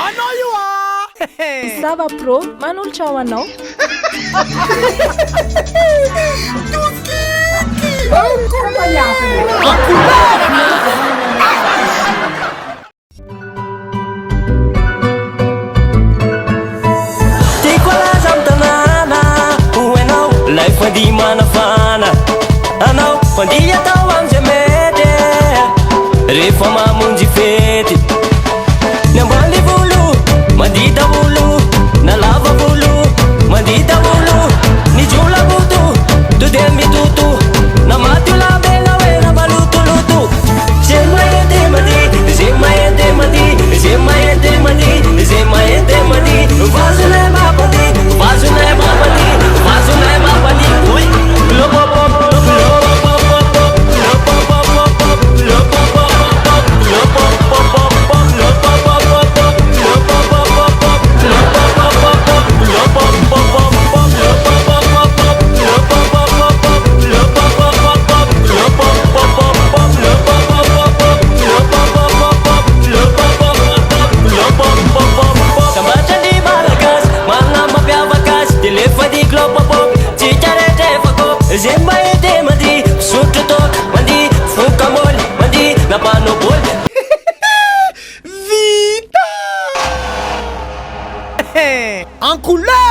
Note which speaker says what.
Speaker 1: Anao io
Speaker 2: Sava pro, manolotra ao anao.
Speaker 3: Tiako alaza amin'ny tanàna ho hainao lay fandihy manafana anao fandihy atao am'izay mety rehefa mamonjy fety ny ambany volo mandihy daholo na lava volo mandihy daholo ny jola boto to dia mitoto na maty olabena hoe na malotoloto zay mahety mandihy zay mahety mandihy zay mahety mandihy zay mahety mandihy vazonay mampandi vazonay mampandi vazonay mampandi oi lopopop lopopop zay mahety mandihy sotro tô mandihy foka moly mandihy napanoboly
Speaker 1: Vita En couleur